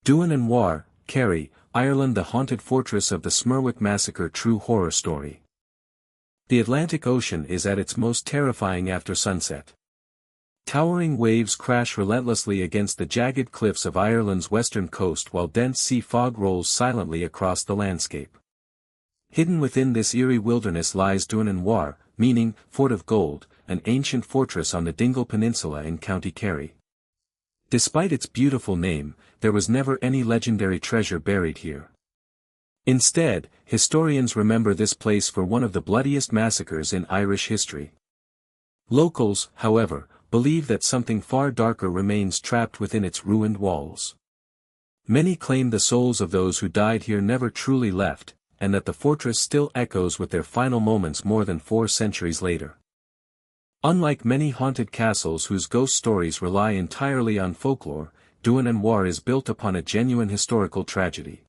Doune-and-War, Kerry, Ireland. The haunted fortress of the Smerwick Massacre. True horror story. The Atlantic Ocean is at its most terrifying after sunset. Towering waves crash relentlessly against the jagged cliffs of Ireland's western coast while dense sea fog rolls silently across the landscape. Hidden within this eerie wilderness lies Doune-and-War, meaning Fort of Gold, an ancient fortress on the Dingle Peninsula in County Kerry. Despite its beautiful name, there was never any legendary treasure buried here. Instead, historians remember this place for one of the bloodiest massacres in Irish history. Locals, however, believe that something far darker remains trapped within its ruined walls. Many claim the souls of those who died here never truly left, and that the fortress still echoes with their final moments more than 4 centuries later. Unlike many haunted castles whose ghost stories rely entirely on folklore, Doune-and-War is built upon a genuine historical tragedy.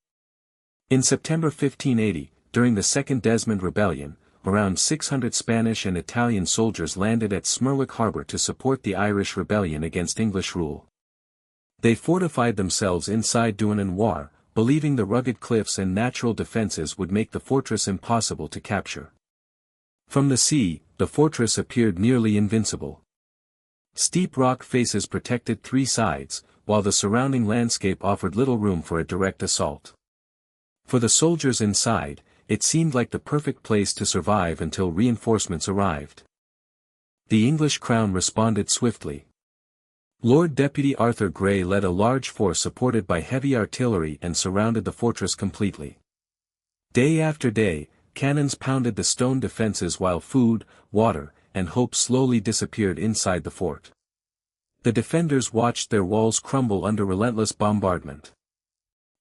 In September 1580, during the Second Desmond Rebellion, around 600 Spanish and Italian soldiers landed at Smerwick Harbour to support the Irish rebellion against English rule. They fortified themselves inside Doune-and-War, believing the rugged cliffs and natural defences would make the fortress impossible to capture. From the sea, the fortress appeared nearly invincible. Steep rock faces protected 3 sides, while the surrounding landscape offered little room for a direct assault. For the soldiers inside, it seemed like the perfect place to survive until reinforcements arrived. The English crown responded swiftly. Lord Deputy Arthur Grey led a large force supported by heavy artillery and surrounded the fortress completely. Day after day, cannons pounded the stone defences while food, water, and hope slowly disappeared inside the fort. The defenders watched their walls crumble under relentless bombardment.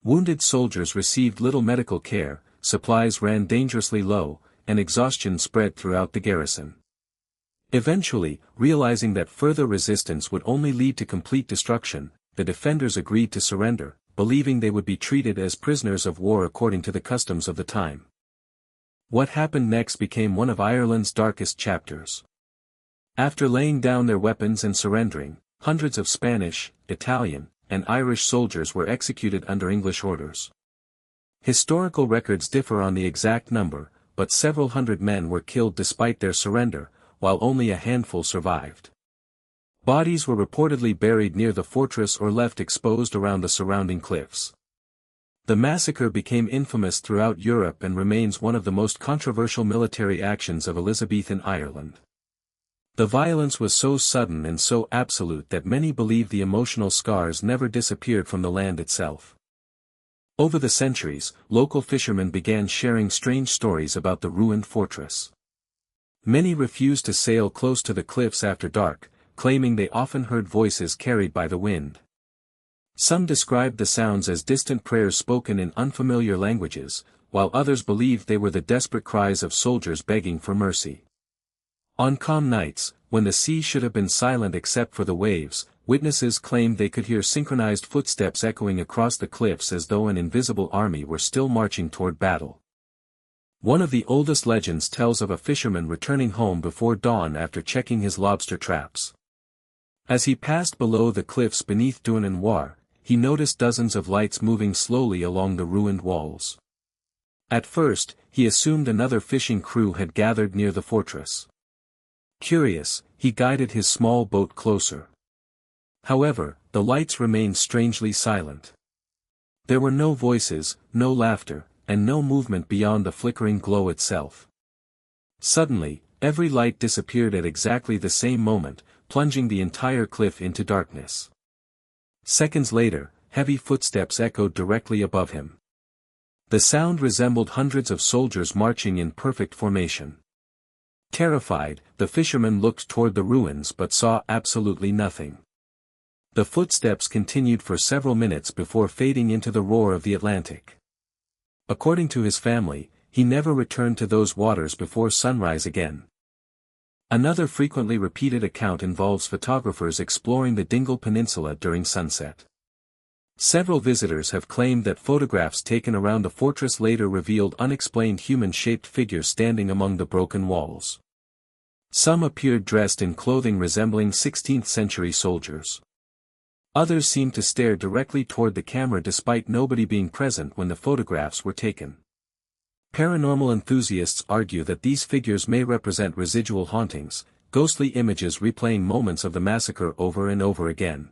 Wounded soldiers received little medical care, supplies ran dangerously low, and exhaustion spread throughout the garrison. Eventually, realizing that further resistance would only lead to complete destruction, the defenders agreed to surrender, believing they would be treated as prisoners of war according to the customs of the time. What happened next became one of Ireland's darkest chapters. After laying down their weapons and surrendering, hundreds of Spanish, Italian, and Irish soldiers were executed under English orders. Historical records differ on the exact number, but several hundred men were killed despite their surrender, while only a handful survived. Bodies were reportedly buried near the fortress or left exposed around the surrounding cliffs. The massacre became infamous throughout Europe and remains one of the most controversial military actions of Elizabethan Ireland. The violence was so sudden and so absolute that many believe the emotional scars never disappeared from the land itself. Over the centuries, local fishermen began sharing strange stories about the ruined fortress. Many refused to sail close to the cliffs after dark, claiming they often heard voices carried by the wind. Some described the sounds as distant prayers spoken in unfamiliar languages, while others believed they were the desperate cries of soldiers begging for mercy. On calm nights, when the sea should have been silent except for the waves, witnesses claimed they could hear synchronized footsteps echoing across the cliffs as though an invisible army were still marching toward battle. One of the oldest legends tells of a fisherman returning home before dawn after checking his lobster traps. As he passed below the cliffs beneath Doune-and-War, he noticed dozens of lights moving slowly along the ruined walls. At first, he assumed another fishing crew had gathered near the fortress. Curious, he guided his small boat closer. However, the lights remained strangely silent. There were no voices, no laughter, and no movement beyond the flickering glow itself. Suddenly, every light disappeared at exactly the same moment, plunging the entire cliff into darkness. Seconds later, heavy footsteps echoed directly above him. The sound resembled hundreds of soldiers marching in perfect formation. Terrified, the fisherman looked toward the ruins but saw absolutely nothing. The footsteps continued for several minutes before fading into the roar of the Atlantic. According to his family, he never returned to those waters before sunrise again. Another frequently repeated account involves photographers exploring the Dingle Peninsula during sunset. Several visitors have claimed that photographs taken around the fortress later revealed unexplained human-shaped figures standing among the broken walls. Some appeared dressed in clothing resembling 16th-century soldiers. Others seemed to stare directly toward the camera despite nobody being present when the photographs were taken. Paranormal enthusiasts argue that these figures may represent residual hauntings, ghostly images replaying moments of the massacre over and over again.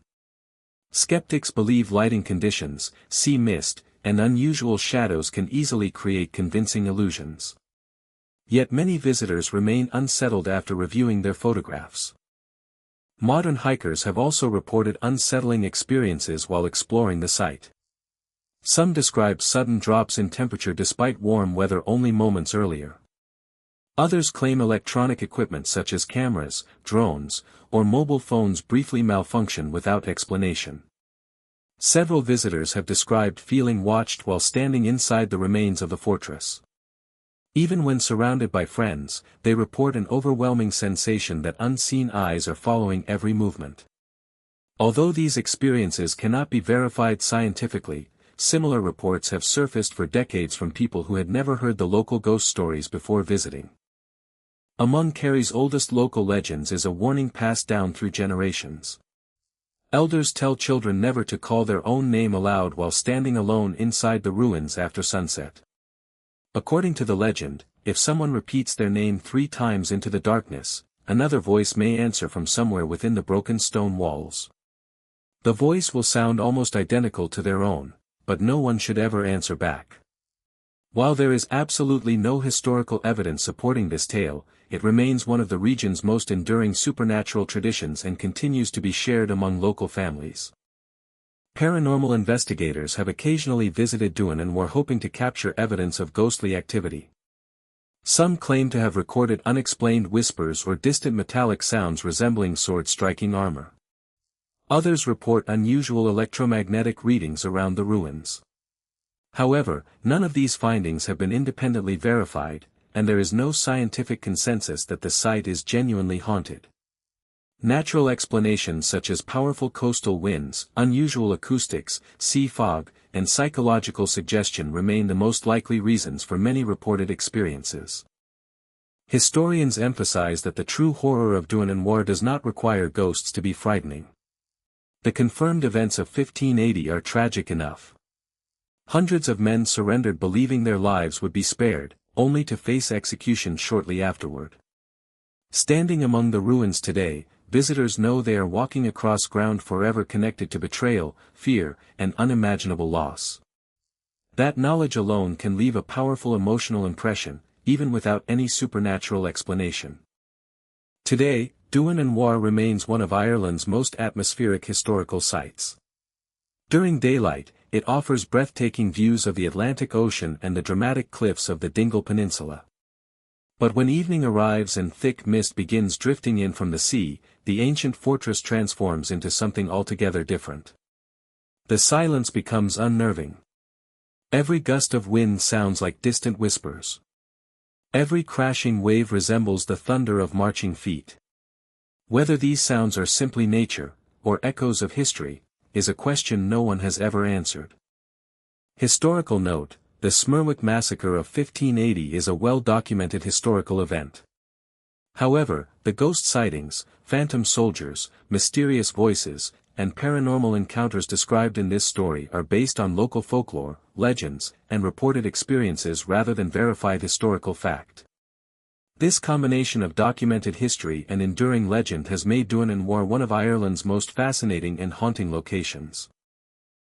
Skeptics believe lighting conditions, sea mist, and unusual shadows can easily create convincing illusions. Yet many visitors remain unsettled after reviewing their photographs. Modern hikers have also reported unsettling experiences while exploring the site. Some describe sudden drops in temperature despite warm weather only moments earlier. Others claim electronic equipment such as cameras, drones, or mobile phones briefly malfunction without explanation. Several visitors have described feeling watched while standing inside the remains of the fortress. Even when surrounded by friends, they report an overwhelming sensation that unseen eyes are following every movement. Although these experiences cannot be verified scientifically, similar reports have surfaced for decades from people who had never heard the local ghost stories before visiting. Among Kerry's oldest local legends is a warning passed down through generations. Elders tell children never to call their own name aloud while standing alone inside the ruins after sunset. According to the legend, if someone repeats their name 3 times into the darkness, another voice may answer from somewhere within the broken stone walls. The voice will sound almost identical to their own, but no one should ever answer back. While there is absolutely no historical evidence supporting this tale, it remains one of the region's most enduring supernatural traditions and continues to be shared among local families. Paranormal investigators have occasionally visited Doon and were hoping to capture evidence of ghostly activity. Some claim to have recorded unexplained whispers or distant metallic sounds resembling sword-striking armor. Others report unusual electromagnetic readings around the ruins. However, none of these findings have been independently verified, and there is no scientific consensus that the site is genuinely haunted. Natural explanations such as powerful coastal winds, unusual acoustics, sea fog, and psychological suggestion remain the most likely reasons for many reported experiences. Historians emphasize that the true horror of Doon and War does not require ghosts to be frightening. The confirmed events of 1580 are tragic enough. Hundreds of men surrendered believing their lives would be spared, only to face execution shortly afterward. Standing among the ruins today, visitors know they are walking across ground forever connected to betrayal, fear, and unimaginable loss. That knowledge alone can leave a powerful emotional impression, even without any supernatural explanation. Today, Doon and War remains one of Ireland's most atmospheric historical sites. During daylight, it offers breathtaking views of the Atlantic Ocean and the dramatic cliffs of the Dingle Peninsula. But when evening arrives and thick mist begins drifting in from the sea, the ancient fortress transforms into something altogether different. The silence becomes unnerving. Every gust of wind sounds like distant whispers. Every crashing wave resembles the thunder of marching feet. Whether these sounds are simply nature, or echoes of history, is a question no one has ever answered. Historical note: the Smerwick Massacre of 1580 is a well-documented historical event. However, the ghost sightings, phantom soldiers, mysterious voices, and paranormal encounters described in this story are based on local folklore, legends, and reported experiences rather than verified historical fact. This combination of documented history and enduring legend has made Doon and War one of Ireland's most fascinating and haunting locations.